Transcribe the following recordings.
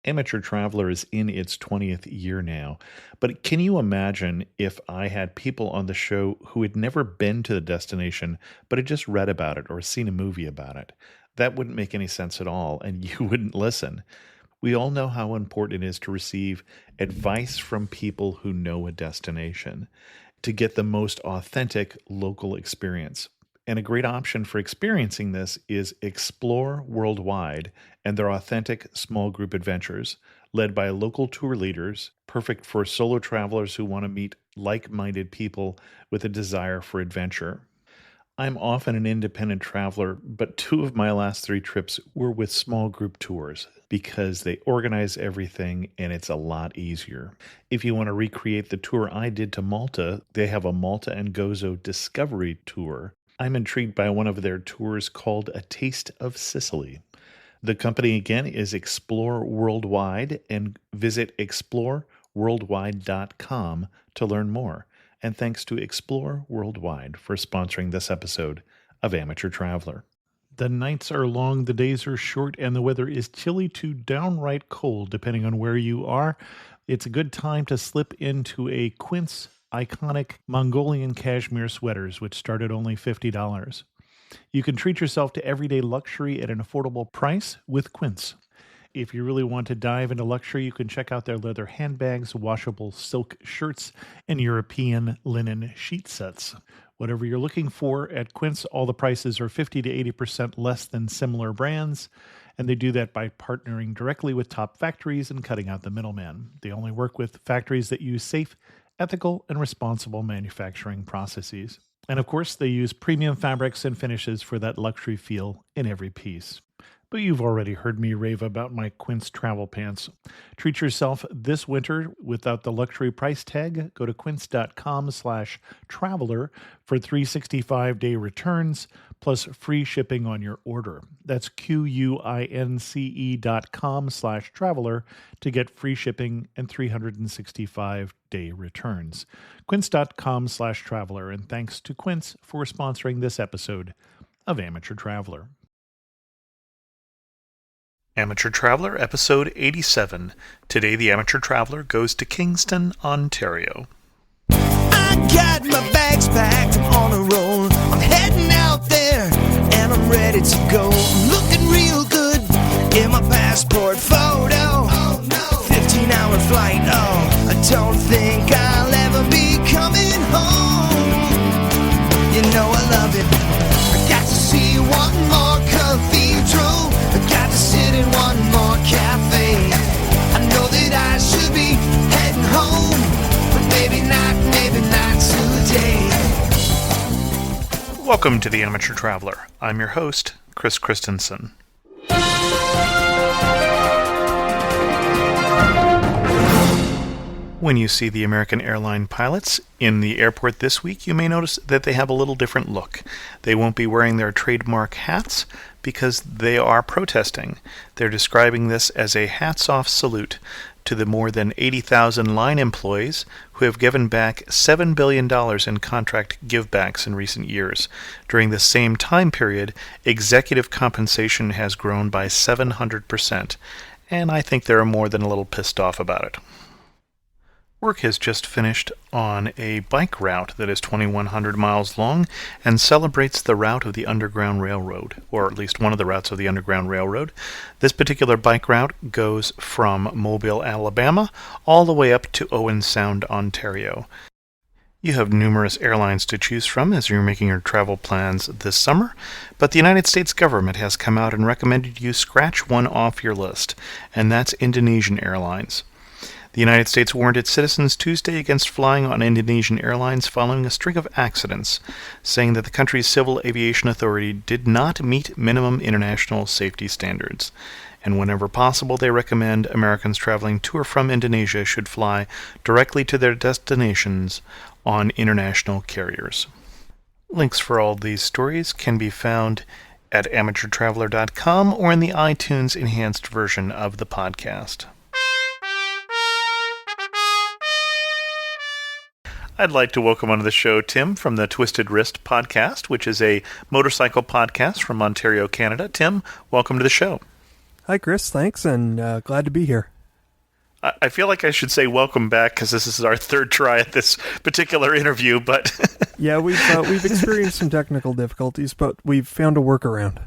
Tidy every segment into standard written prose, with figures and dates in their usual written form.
Amateur Traveler is in its 20th year now, but can you imagine if I had people on the show who had never been to the destination, but had just read about it or seen a movie about it? That wouldn't make any sense at all, and you wouldn't listen. We all know how important it is to receive advice from people who know a destination to get the most authentic local experience. And a great option for experiencing this is Explore Worldwide and their authentic small group adventures, led by local tour leaders, perfect for solo travelers who want to meet like minded people with a desire for adventure. I'm often an independent traveler, but two of my last three trips were with small group tours because they organize everything and it's a lot easier. If you want to recreate the tour I did to Malta, they have a Malta and Gozo Discovery Tour. I'm intrigued by one of their tours called A Taste of Sicily. The company again is Explore Worldwide, and visit exploreworldwide.com to learn more. And thanks to Explore Worldwide for sponsoring this episode of Amateur Traveler. The nights are long, the days are short, and the weather is chilly to downright cold, depending on where you are. It's a good time to slip into a Quince iconic Mongolian cashmere sweaters, which start at only $50. You can treat yourself to everyday luxury at an affordable price with Quince. If you really want to dive into luxury, you can check out their leather handbags, washable silk shirts, and European linen sheet sets. Whatever you're looking for at Quince, all the prices are 50 to 80% less than similar brands, and they do that by partnering directly with top factories and cutting out the middleman. They only work with factories that use safe, ethical, and responsible manufacturing processes. And of course, they use premium fabrics and finishes for that luxury feel in every piece. But you've already heard me rave about my Quince travel pants. Treat yourself this winter without the luxury price tag. Go to quince.com/traveler for 365-day returns plus free shipping on your order. That's QUINCE.com/traveler to get free shipping and 365-day returns. Quince.com/traveler, and thanks to Quince for sponsoring this episode of Amateur Traveler. Amateur Traveler, Episode 87. Today, the Amateur Traveler goes to Kingston, Ontario. I got my bags packed, I'm on a roll. I'm heading out there, and I'm ready to go. I'm looking real good in my passport photo. Oh, no. 15-hour flight, oh, I don't think I'll ever be coming home. You know I love it. I got to see one more cathedral. I got to sit in one more cafe. I know that I should be heading home, but maybe not today. Welcome to the Amateur Traveler. I'm your host, Chris Christensen. When you see the American airline pilots in the airport this week, you may notice that they have a little different look. They won't be wearing their trademark hats because they are protesting. They're describing this as a hats-off salute to the more than 80,000 line employees who have given back $7 billion in contract givebacks in recent years. During the same time period, executive compensation has grown by 700%, and I think they're more than a little pissed off about it. Work has just finished on a bike route that is 2,100 miles long and celebrates the route of the Underground Railroad, or at least one of the routes of the Underground Railroad. This particular bike route goes from Mobile, Alabama, all the way up to Owen Sound, Ontario. You have numerous airlines to choose from as you're making your travel plans this summer, but the United States government has come out and recommended you scratch one off your list, and that's Indonesian Airlines. The United States warned its citizens Tuesday against flying on Indonesian Airlines following a string of accidents, saying that the country's Civil Aviation Authority did not meet minimum international safety standards. And whenever possible, they recommend Americans traveling to or from Indonesia should fly directly to their destinations on international carriers. Links for all these stories can be found at amateurtraveler.com or in the iTunes enhanced version of the podcast. I'd like to welcome onto the show Tim from the Twisted Wrist podcast, which is a motorcycle podcast from Ontario, Canada. Tim, welcome to the show. Hi, Chris. Thanks, and glad to be here. I feel like I should say welcome back because this is our third try at this particular interview, but Yeah, we've experienced some technical difficulties, but we've found a workaround.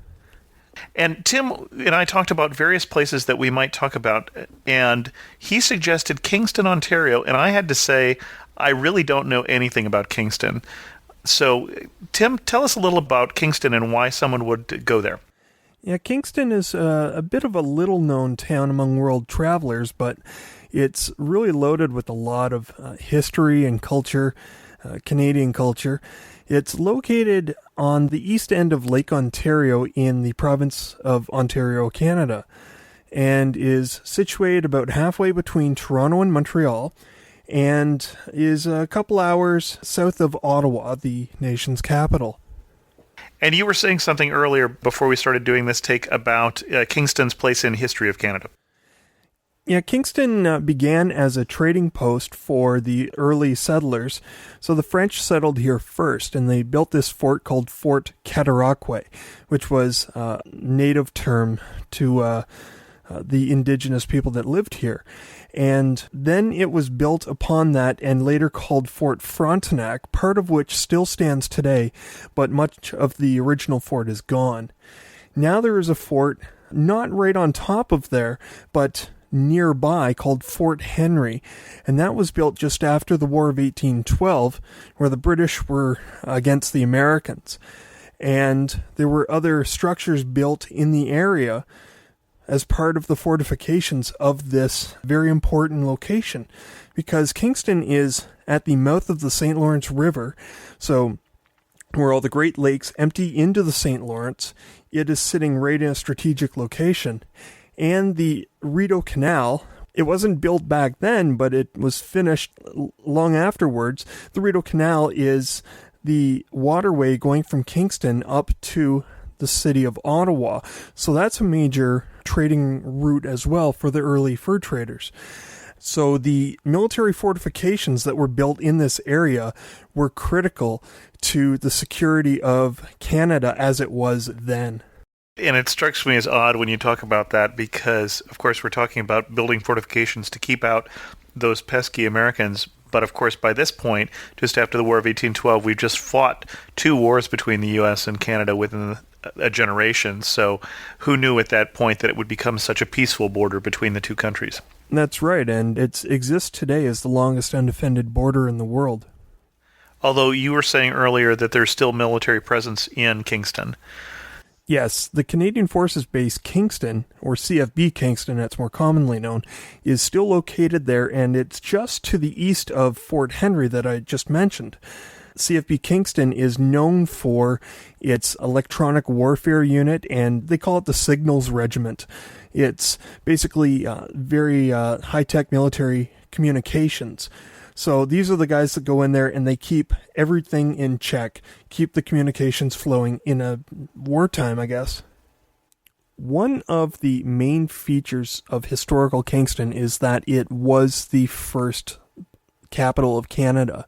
And Tim and I talked about various places that we might talk about, and he suggested Kingston, Ontario, and I had to say I really don't know anything about Kingston. So, Tim, tell us a little about Kingston and why someone would go there. Yeah, Kingston is a bit of a little-known town among world travelers, but it's really loaded with a lot of history and culture, Canadian culture. It's located on the east end of Lake Ontario in the province of Ontario, Canada, and is situated about halfway between Toronto and Montreal, and is a couple hours south of Ottawa, the nation's capital. And you were saying something earlier before we started doing this take about Kingston's place in history of Canada. Yeah, Kingston began as a trading post for the early settlers. So the French settled here first, and they built this fort called Fort Cataraqui, which was a native term to the indigenous people that lived here. And then it was built upon that and later called Fort Frontenac, part of which still stands today, but much of the original fort is gone. Now there is a fort not right on top of there, but nearby called Fort Henry, and that was built just after the War of 1812, where the British were against the Americans. And there were other structures built in the area as part of the fortifications of this very important location, because Kingston is at the mouth of the St. Lawrence River, so where all the Great Lakes empty into the St. Lawrence, it is sitting right in a strategic location. And the Rideau Canal, it wasn't built back then, but it was finished long afterwards. The Rideau Canal is the waterway going from Kingston up to the city of Ottawa. So that's a major trading route as well for the early fur traders. So the military fortifications that were built in this area were critical to the security of Canada as it was then. And it strikes me as odd when you talk about that because, of course, we're talking about building fortifications to keep out those pesky Americans. But, of course, by this point, just after the War of 1812, we've just fought 2 wars between the U.S. and Canada within a generation. So who knew at that point that it would become such a peaceful border between the two countries? That's right, and it exists today as the longest undefended border in the world. Although you were saying earlier that there's still military presence in Kingston. Yes, the Canadian Forces Base Kingston, or CFB Kingston it's more commonly known, is still located there, and it's just to the east of Fort Henry that I just mentioned. CFB Kingston is known for its electronic warfare unit, and they call it the Signals Regiment. It's basically very high-tech military communications. So these are the guys that go in there and they keep everything in check, keep the communications flowing in a wartime, I guess. One of the main features of historical Kingston is that it was the first capital of Canada.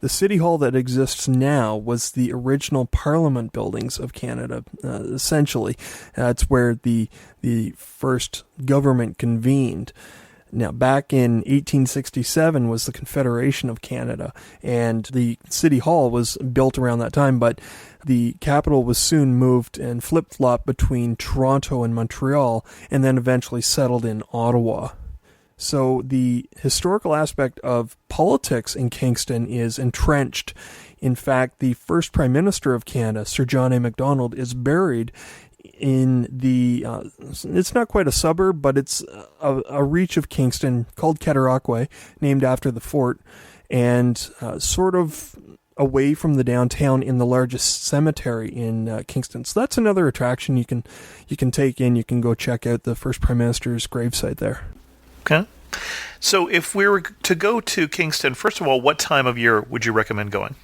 The city hall that exists now was the original Parliament buildings of Canada, essentially. That's where the first government convened. Now, back in 1867 was the Confederation of Canada, and the City Hall was built around that time, but the capital was soon moved and flip-flopped between Toronto and Montreal, and then eventually settled in Ottawa. So the historical aspect of politics in Kingston is entrenched. In fact, the first Prime Minister of Canada, Sir John A. Macdonald, is buried in the, it's not quite a suburb, but it's a reach of Kingston called Cataraqui, named after the fort, and sort of away from the downtown in the largest cemetery in Kingston. So that's another attraction you can take in. You can go check out the first Prime Minister's gravesite there. Okay. So if we were to go to Kingston, first of all, what time of year would you recommend going?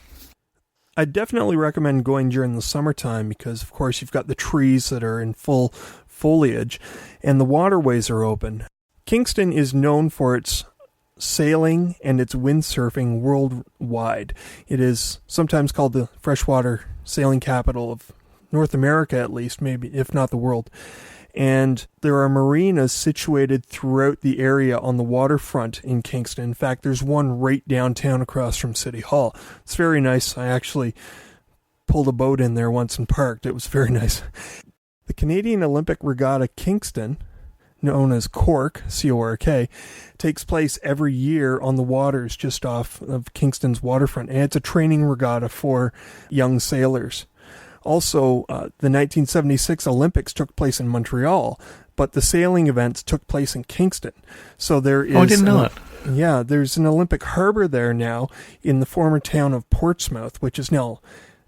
I definitely recommend going during the summertime because, of course, you've got the trees that are in full foliage and the waterways are open. Kingston is known for its sailing and its windsurfing worldwide. It is sometimes called the freshwater sailing capital of North America, at least, maybe, if not the world. And there are marinas situated throughout the area on the waterfront in Kingston. In fact, there's one right downtown across from City Hall. It's very nice. I actually pulled a boat in there once and parked. It was very nice. The Canadian Olympic Regatta Kingston, known as Cork, C-O-R-K, takes place every year on the waters just off of Kingston's waterfront, and it's a training regatta for young sailors. Also, the 1976 Olympics took place in Montreal, but the sailing events took place in Kingston. So there is... Oh, I didn't know that. Yeah, there's an Olympic harbor there now in the former town of Portsmouth, which is now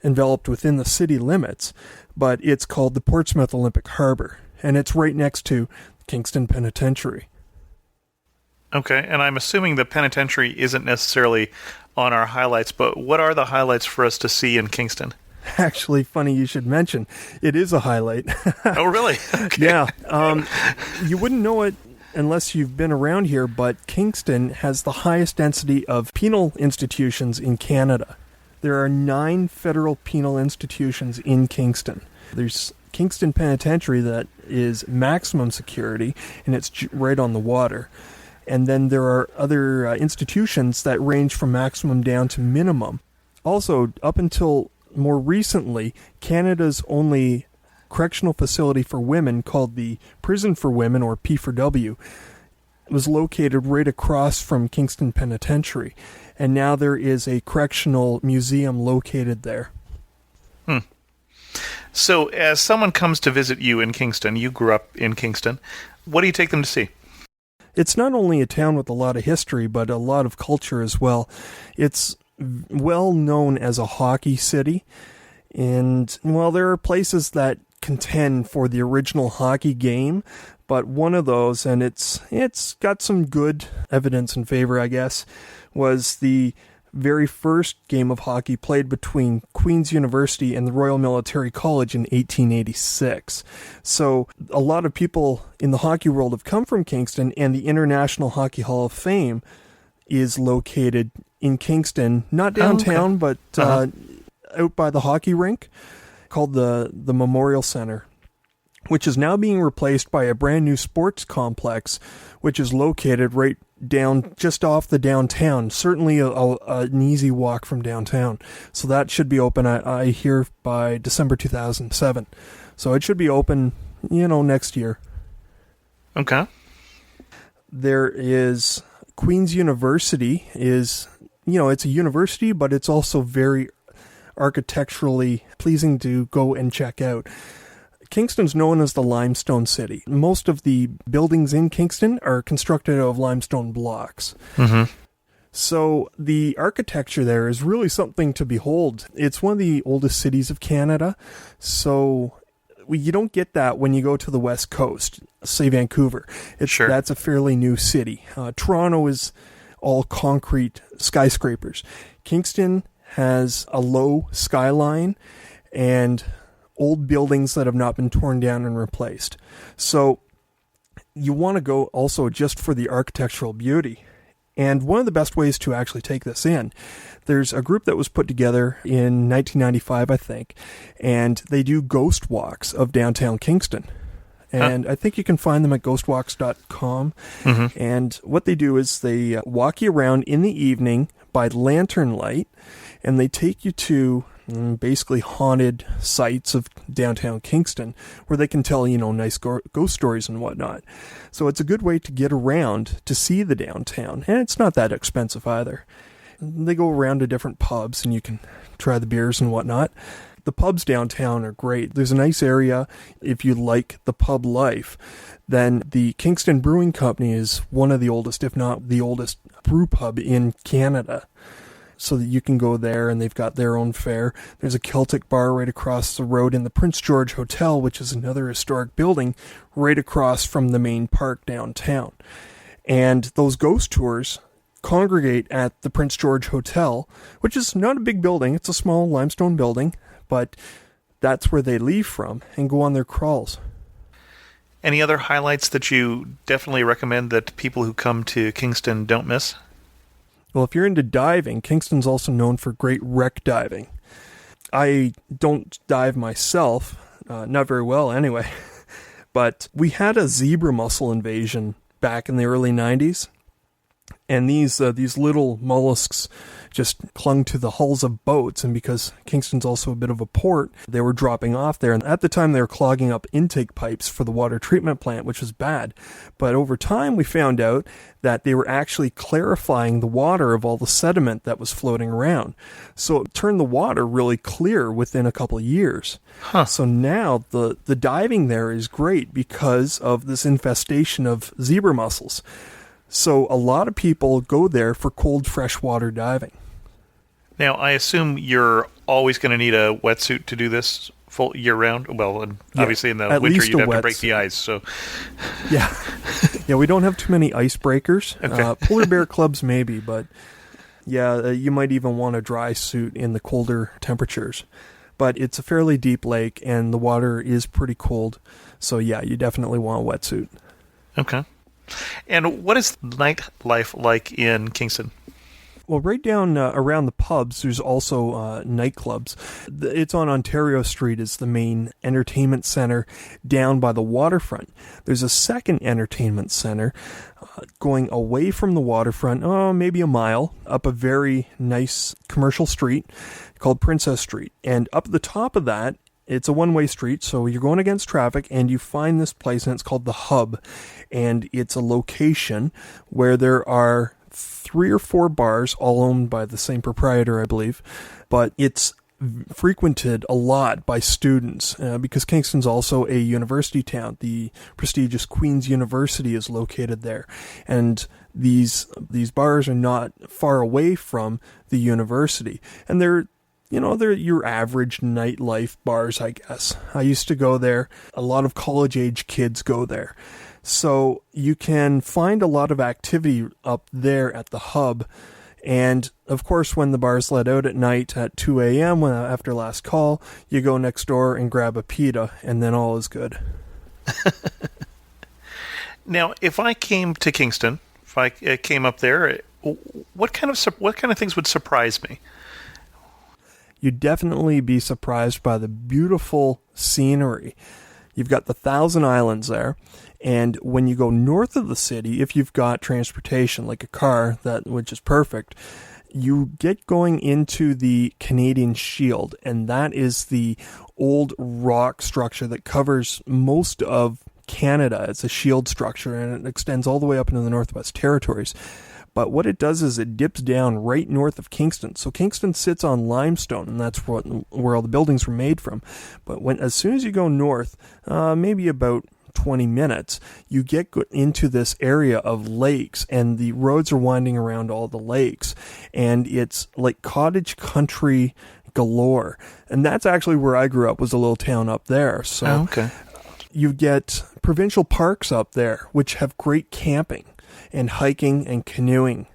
enveloped within the city limits, but it's called the Portsmouth Olympic Harbor, and it's right next to Kingston Penitentiary. Okay, and I'm assuming the penitentiary isn't necessarily on our highlights, but what are the highlights for us to see in Kingston? Actually, funny you should mention, it is a highlight. Oh, really? Okay. Yeah. You wouldn't know it unless you've been around here, but Kingston has the highest density of penal institutions in Canada. There are 9 federal penal institutions in Kingston. There's Kingston Penitentiary that is maximum security, and it's right on the water. And then there are other institutions that range from maximum down to minimum. Also, up until more recently, Canada's only correctional facility for women, called the Prison for Women, or P4W, was located right across from Kingston Penitentiary. And now there is a correctional museum located there. So, as someone comes to visit you in Kingston, you grew up in Kingston, what do you take them to see? It's not only a town with a lot of history, but a lot of culture as well. It's well known as a hockey city. And, well, there are places that contend for the original hockey game, but one of those, and it's got some good evidence in favor, I guess, was the very first game of hockey played between Queen's University and the Royal Military College in 1886. So a lot of people in the hockey world have come from Kingston, and the International Hockey Hall of Fame is located in Kingston, not downtown, but out by the hockey rink, called the Memorial Center, which is now being replaced by a brand new sports complex, which is located right down just off the downtown, certainly an easy walk from downtown. So that should be open, I hear, by December 2007. So it should be open, next year. Okay. There is Queen's University is, it's a university, but it's also very architecturally pleasing to go and check out. Kingston's known as the Limestone City. Most of the buildings in Kingston are constructed out of limestone blocks. Mm-hmm. So the architecture there is really something to behold. It's one of the oldest cities of Canada. So you don't get that when you go to the West Coast, say Vancouver. Sure. That's a fairly new city. Toronto is all concrete skyscrapers. Kingston has a low skyline and old buildings that have not been torn down and replaced. So you want to go also just for the architectural beauty. And one of the best ways to actually take this in, there's a group that was put together in 1995, I think, and they do ghost walks of downtown Kingston. And I think you can find them at ghostwalks.com. Mm-hmm. And what they do is they walk you around in the evening by lantern light, and they take you to basically haunted sites of downtown Kingston where they can tell, nice ghost stories and whatnot. So it's a good way to get around to see the downtown. And it's not that expensive either. They go around to different pubs and you can try the beers and whatnot. The pubs downtown are great. There's a nice area if you like the pub life. Then the Kingston Brewing Company is one of the oldest, if not the oldest, brew pub in Canada. So that you can go there, and they've got their own fare. There's a Celtic bar right across the road in the Prince George Hotel, which is another historic building right across from the main park downtown. And those ghost tours congregate at the Prince George Hotel, which is not a big building. It's a small limestone building, but that's where they leave from and go on their crawls. Any other highlights that you definitely recommend that people who come to Kingston don't miss? Well, if you're into diving, Kingston's also known for great wreck diving. I don't dive myself, not very well anyway, But we had a zebra mussel invasion back in the early 90s. And these little mollusks just clung to the hulls of boats, and because Kingston's also a bit of a port, they were dropping off there. And at the time, they were clogging up intake pipes for the water treatment plant, which was bad. But over time, we found out that they were actually clarifying the water of all the sediment that was floating around. So it turned the water really clear within a couple of years. Huh. So now the diving there is great because of this infestation of zebra mussels. So a lot of people go there for cold freshwater diving. Now, I assume you're always going to need a wetsuit to do this full year round. Well, and obviously in the winter you'd have to break the ice. So, yeah, we don't have too many icebreakers. Okay. Polar bear clubs maybe, but you might even want a dry suit in the colder temperatures. But it's a fairly deep lake, and the water is pretty cold. So yeah, you definitely want a wetsuit. Okay. And what is nightlife like in Kingston? Well, right down around the pubs, there's also nightclubs. It's on Ontario Street is the main entertainment center down by the waterfront. There's a second entertainment center going away from the waterfront, maybe a mile, up a very nice commercial street called Princess Street. And up at the top of that, it's a one-way street, so you're going against traffic, and you find this place, and it's called The Hub. And it's a location where there are 3 or 4 bars, all owned by the same proprietor, I believe. But it's frequented a lot by students because Kingston's also a university town. The prestigious Queen's University is located there. And these bars are not far away from the university. And they're your average nightlife bars, I guess. I used to go there. A lot of college-age kids go there. So you can find a lot of activity up there at the Hub. And, of course, when the bars let out at night at 2 a.m. After last call, you go next door and grab a pita, and then all is good. Now, if I came to Kingston, if I came up there, what kind of things would surprise me? You'd definitely be surprised by the beautiful scenery. You've got the Thousand Islands there, and when you go north of the city, if you've got transportation like a car, which is perfect, you get going into the Canadian Shield, and that is the old rock structure that covers most of Canada. It's a shield structure, and it extends all the way up into the Northwest Territories. But what it does is it dips down right north of Kingston. So Kingston sits on limestone, and that's where all the buildings were made from. But as soon as you go north, maybe about 20 minutes, you get into this area of lakes, and the roads are winding around all the lakes. And it's like cottage country galore. And that's actually where I grew up, was a little town up there. So okay. You get provincial parks up there, which have great camping and hiking and canoeing.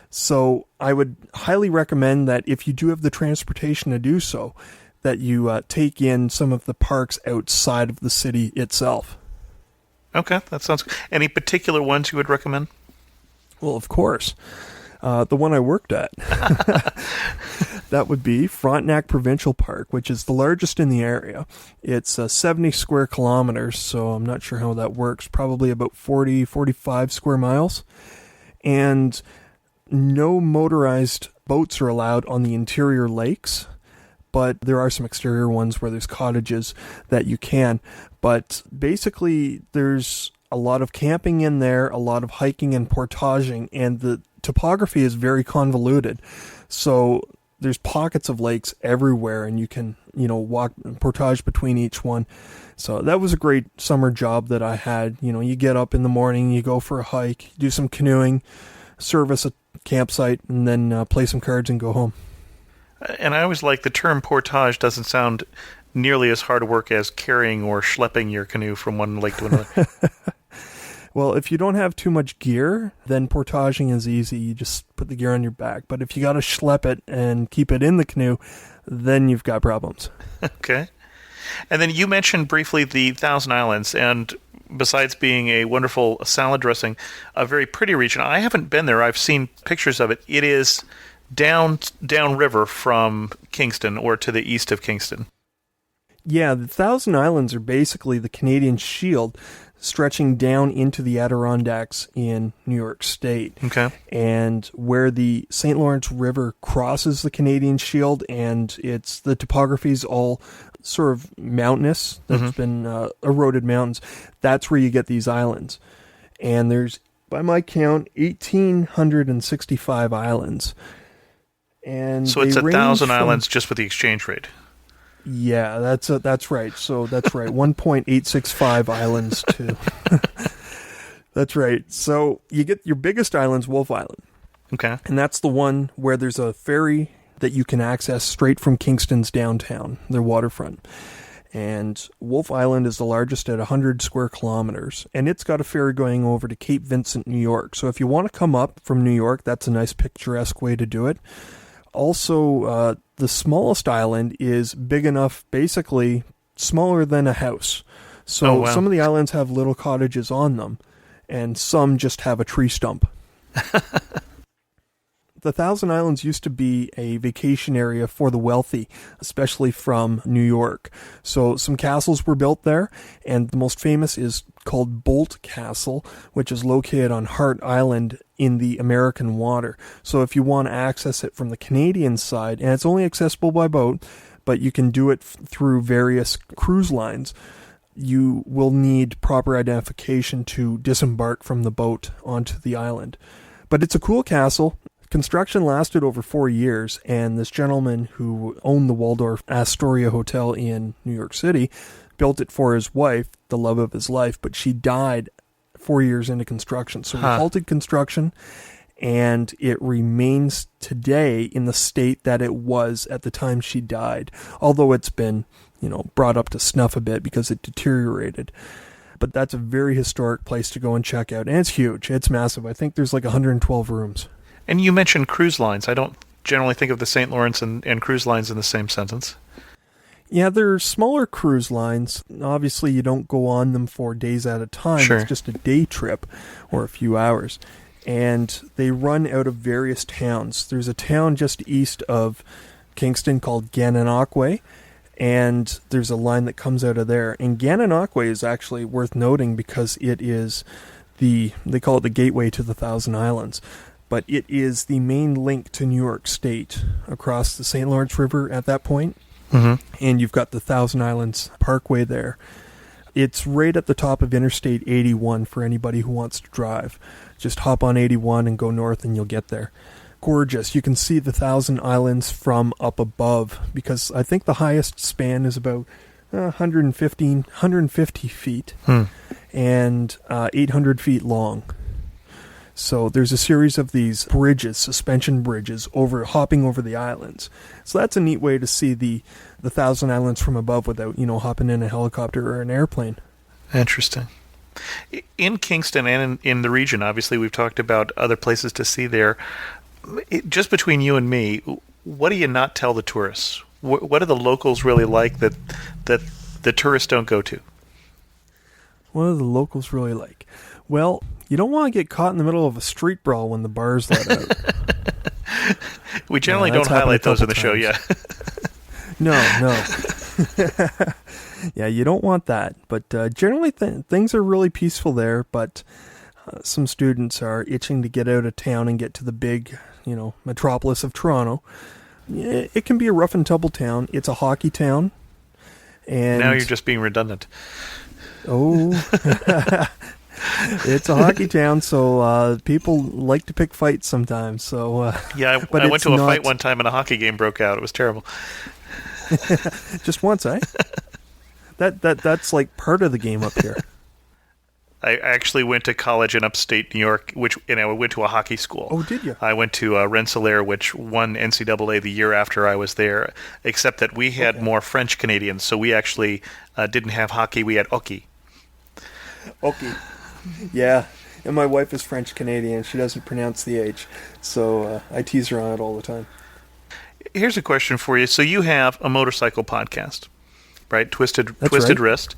So I would highly recommend that if you do have the transportation to do so, that you take in some of the parks outside of the city itself. Okay, that sounds good. Any particular ones you would recommend? Well, of course. The one I worked at. That would be Frontenac Provincial Park, which is the largest in the area. It's 70 square kilometers, so I'm not sure how that works. Probably about 45 square miles. And no motorized boats are allowed on the interior lakes, but there are some exterior ones where there's cottages that you can. But basically, there's a lot of camping in there, a lot of hiking and portaging, and the topography is very convoluted. So there's pockets of lakes everywhere, and you can, walk and portage between each one. So that was a great summer job that I had. You get up in the morning, you go for a hike, do some canoeing, service a campsite, and then play some cards and go home. And I always like the term portage doesn't sound nearly as hard work as carrying or schlepping your canoe from one lake to another. Well, if you don't have too much gear, then portaging is easy. You just put the gear on your back. But if you got to schlep it and keep it in the canoe, then you've got problems. Okay. And then you mentioned briefly the Thousand Islands, and besides being a wonderful salad dressing, a very pretty region. I haven't been there. I've seen pictures of it. It is down river from Kingston, or to the east of Kingston. Yeah, the Thousand Islands are basically the Canadian Shield stretching down into the Adirondacks in New York State. Okay. And where the St. Lawrence River crosses the Canadian Shield, and the topography's all sort of mountainous, that's been eroded mountains, that's where you get these islands. And there's, by my count, 1,865 islands. And so it's they 1,000 range islands just with the exchange rate. Yeah, that's right. So that's right. 1.865 islands too. That's right. So you get your biggest island's Wolf Island. Okay. And that's the one where there's a ferry that you can access straight from Kingston's downtown, their waterfront. And Wolf Island is the largest at 100 square kilometers. And it's got a ferry going over to Cape Vincent, New York. So if you want to come up from New York, that's a nice picturesque way to do it. Also, the smallest island is big enough, basically smaller than a house. So some of the islands have little cottages on them, and some just have a tree stump. The Thousand Islands used to be a vacation area for the wealthy, especially from New York. So some castles were built there, and the most famous is called Bolt Castle, which is located on Hart Island in the American water. So if you want to access it from the Canadian side, and it's only accessible by boat, but you can do it through various cruise lines, you will need proper identification to disembark from the boat onto the island. But it's a cool castle. Construction lasted over 4 years, and this gentleman who owned the Waldorf Astoria Hotel in New York City built it for his wife, the love of his life, but she died 4 years into construction. So he halted construction, and it remains today in the state that it was at the time she died, although it's been, brought up to snuff a bit because it deteriorated. But that's a very historic place to go and check out, and it's huge. It's massive. I think there's like 112 rooms. And you mentioned cruise lines. I don't generally think of the St. Lawrence and cruise lines in the same sentence. Yeah, they're smaller cruise lines. Obviously, you don't go on them for days at a time. Sure. It's just a day trip or a few hours. And they run out of various towns. There's a town just east of Kingston called Gananoque, and there's a line that comes out of there. And Gananoque is actually worth noting because it is they call it the gateway to the Thousand Islands. But it is the main link to New York State across the St. Lawrence River at that point. Mm-hmm. And you've got the Thousand Islands Parkway there. It's right at the top of Interstate 81 for anybody who wants to drive. Just hop on 81 and go north and you'll get there. Gorgeous. You can see the Thousand Islands from up above because I think the highest span is about 150 feet and 800 feet long. So there's a series of these bridges, suspension bridges, hopping over the islands. So that's a neat way to see the Thousand Islands from above without, hopping in a helicopter or an airplane. Interesting. In Kingston and in the region, obviously we've talked about other places to see there. Just between you and me, what do you not tell the tourists? What do the locals really like that the tourists don't go to? What do the locals really like? Well, you don't want to get caught in the middle of a street brawl when the bar's let out. We generally don't highlight those in the show, yeah. No. Yeah, you don't want that. But generally things are really peaceful there, but some students are itching to get out of town and get to the big, metropolis of Toronto. It can be a rough and tumble town. It's a hockey town. And now you're just being redundant. Oh, it's a hockey town, so people like to pick fights sometimes. So yeah, I went to a fight one time and a hockey game broke out. It was terrible. Just once, eh? That's like part of the game up here. I actually went to college in upstate New York, and I went to a hockey school. Oh, did you? I went to Rensselaer, which won NCAA the year after I was there, except that we had more French Canadians, so we actually didn't have hockey, we had hockey. Okay. Yeah, and my wife is French Canadian. She doesn't pronounce the H, so I tease her on it all the time. Here's a question for you. So you have a motorcycle podcast, right? Twisted right. Wrist.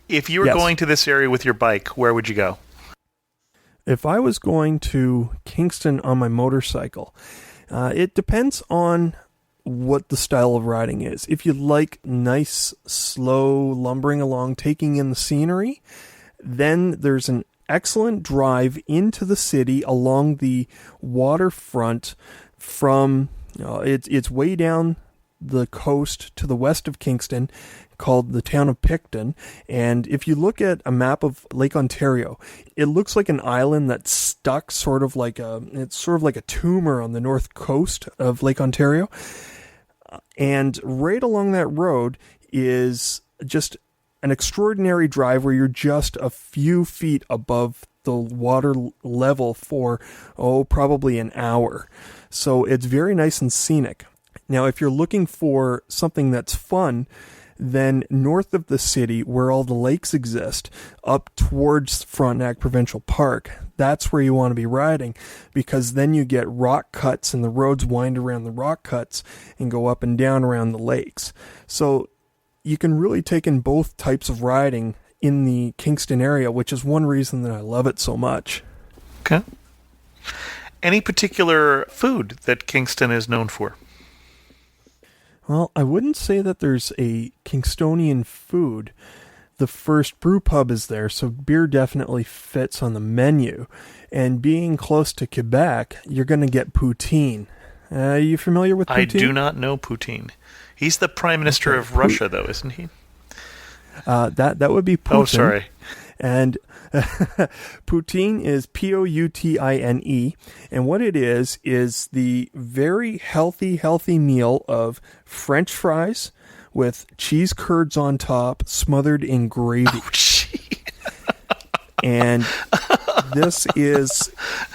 If you were going to this area with your bike, where would you go? If I was going to Kingston on my motorcycle, it depends on what the style of riding is. If you like nice, slow lumbering along, taking in the scenery, then there's an excellent drive into the city along the waterfront from, it's way down the coast to the west of Kingston, called the town of Picton. And if you look at a map of Lake Ontario, it looks like an island that's stuck it's sort of like a tumor on the north coast of Lake Ontario. And right along that road is just an extraordinary drive where you're just a few feet above the water level for, probably an hour. So it's very nice and scenic. Now, if you're looking for something that's fun, then north of the city, where all the lakes exist, up towards Frontenac Provincial Park, that's where you want to be riding, because then you get rock cuts and the roads wind around the rock cuts and go up and down around the lakes. So you can really take in both types of riding in the Kingston area, which is one reason that I love it so much. Okay. Any particular food that Kingston is known for? Well, I wouldn't say that there's a Kingstonian food. The First Brew Pub is there, so beer definitely fits on the menu. And being close to Quebec, you're going to get poutine. Are you familiar with poutine? I do not know poutine. He's the Prime Minister of Russia, though, isn't he? That would be Putin. Oh, sorry. And poutine is Poutine, and what it is the very healthy meal of French fries with cheese curds on top, smothered in gravy. Oh, gee. And this is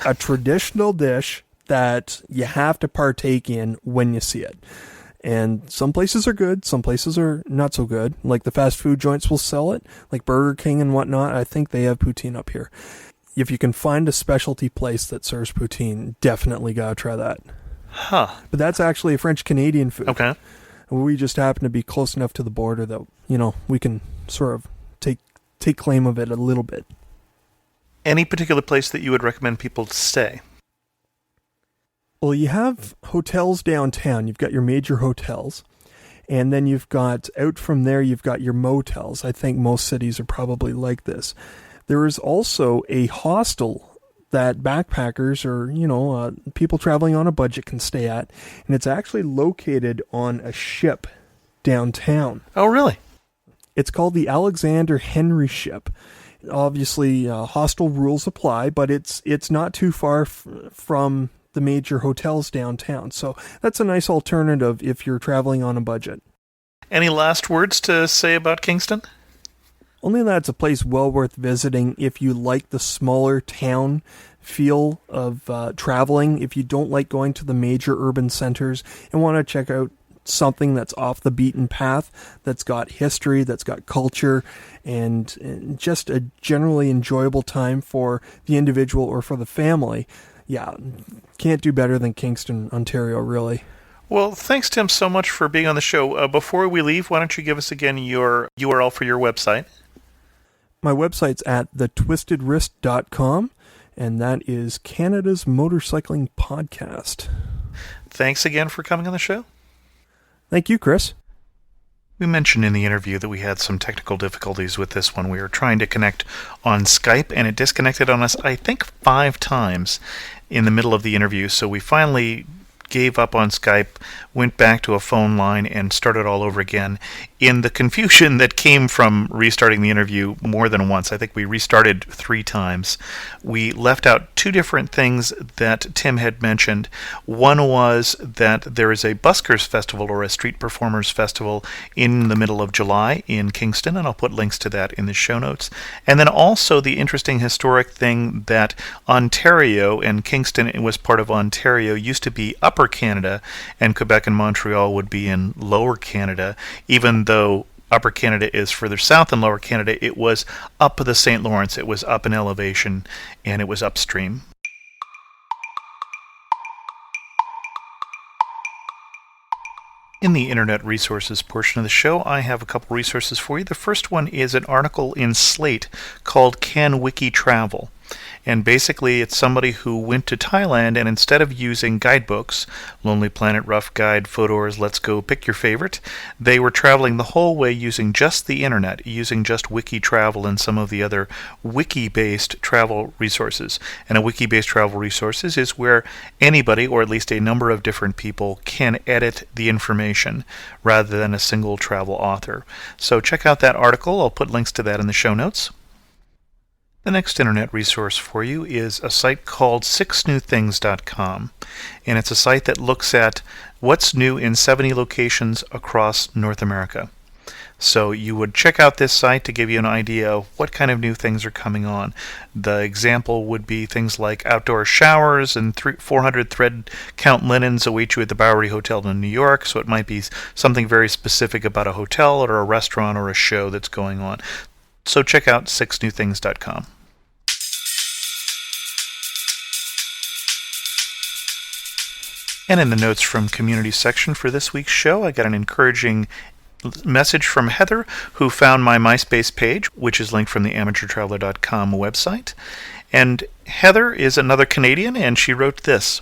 a traditional dish that you have to partake in when you see it. And some places are good, some places are not so good. Like the fast food joints will sell it, like Burger King and whatnot. I think they have poutine up here. If you can find a specialty place that serves poutine, definitely gotta try that. Huh. But that's actually a French-Canadian food. Okay. We just happen to be close enough to the border that, we can sort of take claim of it a little bit. Any particular place that you would recommend people to stay? Well, you have hotels downtown. You've got your major hotels. And then you've got, out from there, you've got your motels. I think most cities are probably like this. There is also a hostel that backpackers or, people traveling on a budget can stay at. And it's actually located on a ship downtown. Oh, really? It's called the Alexander Henry Ship. Obviously, hostel rules apply, but it's not too far from the major hotels downtown. So that's a nice alternative if you're traveling on a budget. Any last words to say about Kingston? Only that it's a place well worth visiting if you like the smaller town feel of traveling, if you don't like going to the major urban centers and want to check out something that's off the beaten path, that's got history, that's got culture, and just a generally enjoyable time for the individual or for the family. Yeah, can't do better than Kingston, Ontario, really. Well, thanks, Tim, so much for being on the show. Before we leave, why don't you give us again your URL for your website? My website's at thetwistedwrist.com, and that is Canada's motorcycling podcast. Thanks again for coming on the show. Thank you, Chris. We mentioned in the interview that we had some technical difficulties with this one. We were trying to connect on Skype, and it disconnected on us, I think, 5 times in the middle of the interview. So we finally gave up on Skype, went back to a phone line, and started all over again. In the confusion that came from restarting the interview more than once, I think we restarted 3 times, we left out 2 different things that Tim had mentioned. One was that there is a buskers festival or a street performers festival in the middle of July in Kingston, and I'll put links to that in the show notes. And then also the interesting historic thing that Ontario, and Kingston was part of Ontario, used to be Upper Canada, and Quebec and Montreal would be in Lower Canada. Even though Upper Canada is further south than Lower Canada, it was up the St. Lawrence. It was up in elevation, and it was upstream. In the Internet Resources portion of the show, I have a couple resources for you. The first one is an article in Slate called Can Wiki Travel? And basically, it's somebody who went to Thailand, and instead of using guidebooks, Lonely Planet, Rough Guide, Photos, Let's Go, pick your favorite, they were traveling the whole way using just the internet, using just Wiki Travel and some of the other wiki-based travel resources. And a wiki-based travel resources is where anybody, or at least a number of different people, can edit the information rather than a single travel author. So check out that article. I'll put links to that in the show notes. The next internet resource for you is a site called 6newthings.com, and it's a site that looks at what's new in 70 locations across North America. So you would check out this site to give you an idea of what kind of new things are coming on. The example would be things like outdoor showers and 400 thread count linens await you at the Bowery Hotel in New York, so it might be something very specific about a hotel or a restaurant or a show that's going on. So check out 6newthings.com. And in the notes from community section for this week's show, I got an encouraging message from Heather, who found my MySpace page, which is linked from the amateurtraveler.com website. And Heather is another Canadian, and she wrote this.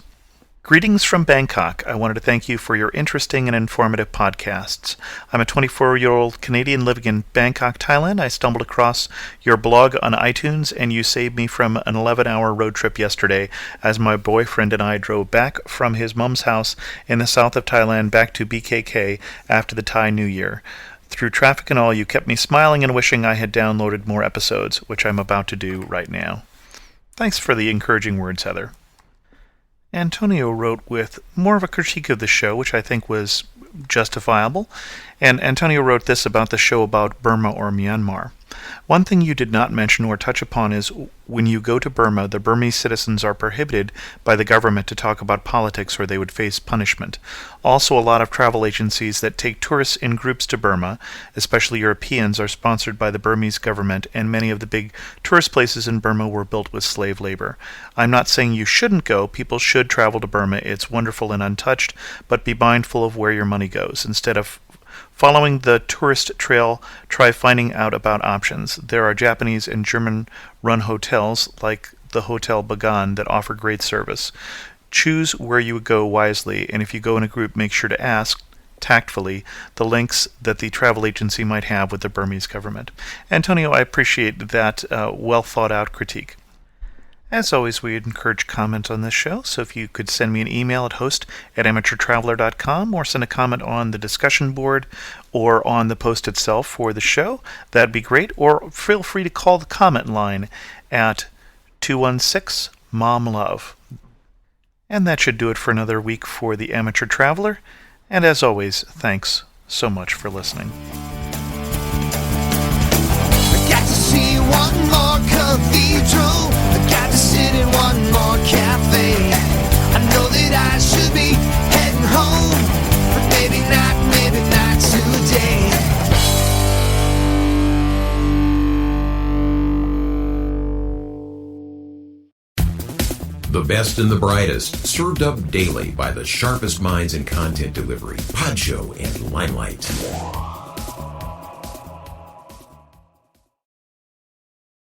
Greetings from Bangkok. I wanted to thank you for your interesting and informative podcasts. I'm a 24-year-old Canadian living in Bangkok, Thailand. I stumbled across your blog on iTunes, and you saved me from an 11-hour road trip yesterday as my boyfriend and I drove back from his mom's house in the south of Thailand back to BKK after the Thai New Year. Through traffic and all, you kept me smiling and wishing I had downloaded more episodes, which I'm about to do right now. Thanks for the encouraging words, Heather. Antonio wrote with more of a critique of the show, which I think was justifiable. And Antonio wrote this about the show about Burma or Myanmar. One thing you did not mention or touch upon is when you go to Burma, the Burmese citizens are prohibited by the government to talk about politics or they would face punishment. Also, a lot of travel agencies that take tourists in groups to Burma, especially Europeans, are sponsored by the Burmese government, and many of the big tourist places in Burma were built with slave labor. I'm not saying you shouldn't go. People should travel to Burma. It's wonderful and untouched, but be mindful of where your money goes. Instead of following the tourist trail, try finding out about options. There are Japanese and German-run hotels like the Hotel Bagan that offer great service. Choose where you would go wisely, and if you go in a group, make sure to ask, tactfully, the links that the travel agency might have with the Burmese government. Antonio, I appreciate that well-thought-out critique. As always, we encourage comments on this show, so if you could send me an email at host@amateurtraveler.com or send a comment on the discussion board or on the post itself for the show, that'd be great. Or feel free to call the comment line at 216-MOM-LOVE. And that should do it for another week for the Amateur Traveler. And as always, thanks so much for listening. I got to see one more cathedral. I got to sit in one more cafe. I know that I should be heading home, but maybe not today. The best and the brightest, served up daily by the sharpest minds in content delivery, Podshow and Limelight.